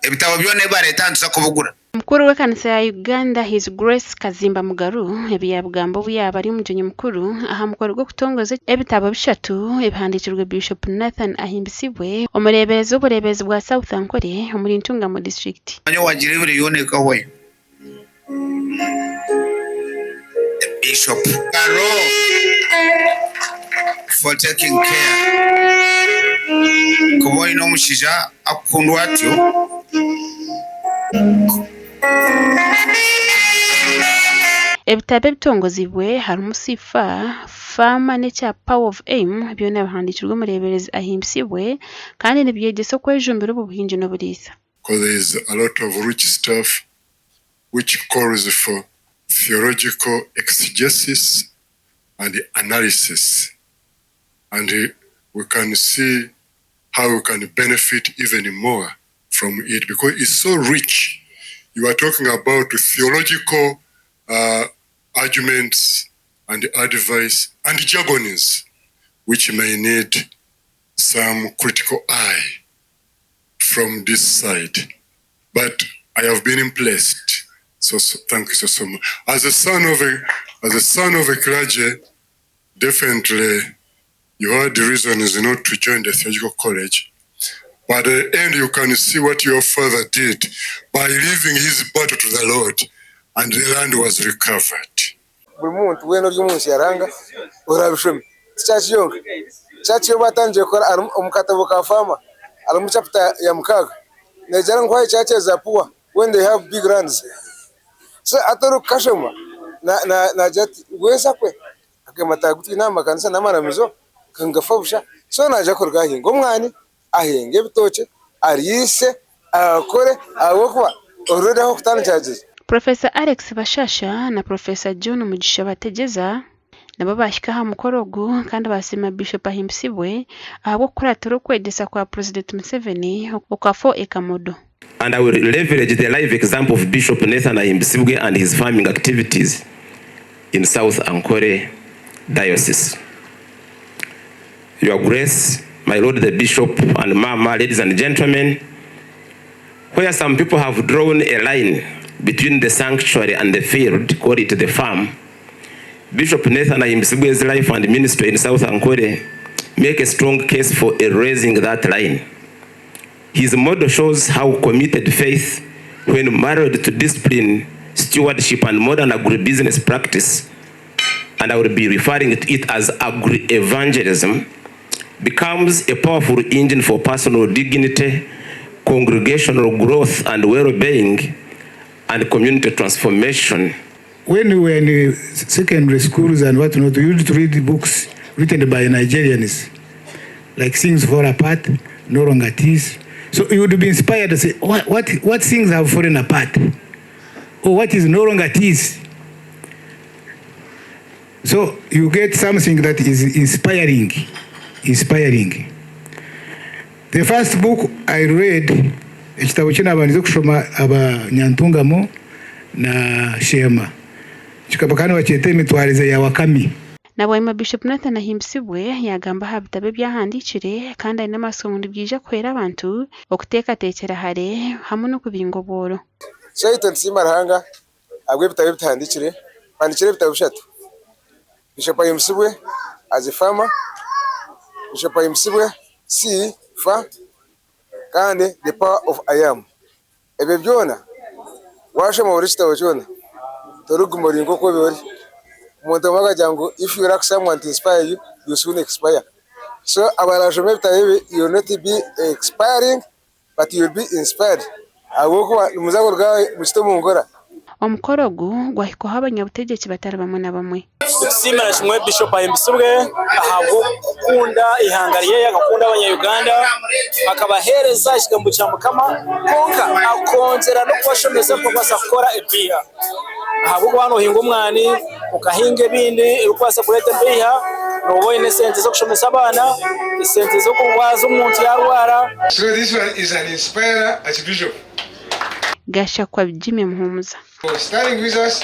ebitabo byone baretanza kubugura. Mukuru w'ekanisa ya Uganda His Grace Kazimba Mugaru ebyabugambo byaba ari umujonyi mukuru aha mukoro gwo kutongoza ebitabo bishatu ebihandikirwe Bishop Nathan Ahimbisibwe omuleberezi w'obuleberezi bwa South Ankole omuri Ntungamo district. Anyo wagire buri yoneka hoyo. Bishop Karo for taking care. Kuboyi no mushija akundwa atyo. Ebitabo bitongozibwe harimu Sifa, Fama n'ekya Power of Aim byona bihandikirwe omuleberezi Ahimbisibwe kandi nibyegyesa okwejumbira obuhingi n'oburiisa. Because there is a lot of rich stuff which calls for theological exegesis and analysis, and we can see how we can benefit even more from it because it's so rich. You are talking about theological arguments and advice and jargonings which may need some critical eye from this side. But I have been impressed. So thank you so much. As a son of a clergy, definitely you had the reasons not to join the theological college. But at the end, you can see what your father did by leaving his battle to the Lord, and the land was recovered. When they have big runs. So atoro kashoma na jati wesa kwe akamata gutina makanisa namara mizo kangafabusha so naje korga hingo mwani ahenge bitoche arise akore awokwa oroda ho kutanchaje. Professor Alex Bashasha na Professor John Mugisha bategeza nabo bashikaha mukorogo kandi basima Bishop Ahimbisibwe ahabo kuratoro kwegesa kwa President Museveni okafo ekamodo. And I will leverage the live example of Bishop Nathan Ahimbisibwe and his farming activities in South Ankole Diocese. Your Grace, my Lord the Bishop and Mama, ladies and gentlemen, where some people have drawn a line between the sanctuary and the field, call it the farm, Bishop Nathan Ahimbisibwe's life and ministry in South Ankole make a strong case for erasing that line. His model shows how committed faith, when married to discipline, stewardship, and modern agribusiness practice, and I will be referring to it as agri-evangelism, becomes a powerful engine for personal dignity, congregational growth and well-being, and community transformation. When we were in the secondary schools and whatnot, we used to read books written by Nigerians, like Things Fall Apart, No Longer Tease. So you would be inspired to say, what things have fallen apart? Or what is no longer is? So you get something that is inspiring. The first book I read, ekitabo ky'abantu okushoma abanyantungamo na shema. Kikabakana wakyete emitwarize ya wakami. Nabwema Bishop Nathan Ahimbisibwe yagamba habitabe byahandikire kandi ari n'amasomo byije kwera abantu okutekatekera hare hamwe no kubingoboro. Shaitan simarahanga agwe bitabe bitandikire bandikire bitabe bishatu. Bishop Ahimbisibwe as a farmer, Bishop Ahimbisibwe si fa kandi the power of I am. Ebe byona washe mu burishita cyona torugumori ngoko bibori. If you like someone to inspire you, you soon expire. So our you'll not be expiring, but you'll be inspired. Omukorogo gwahiko abanyabutegetsi batari bamwe na bamwe. Simana shimwe Bishop Ahimbisibwe ahabo kunda ihangariye yakakunda abanya-Uganda akabaheereza ikigambo cya Mukama konka akongera no kubashomeza ko basakora epiya. Ahabo hano hinga umwani ukahinga ibindi ukwasa kureta mbiha noboye ne sente zo kushomesa abana sente zo kubaza umuntu yarwara. So this one is an inspirer as Bishop. Gasha kwa Jimmy Muhumuza. For starting with us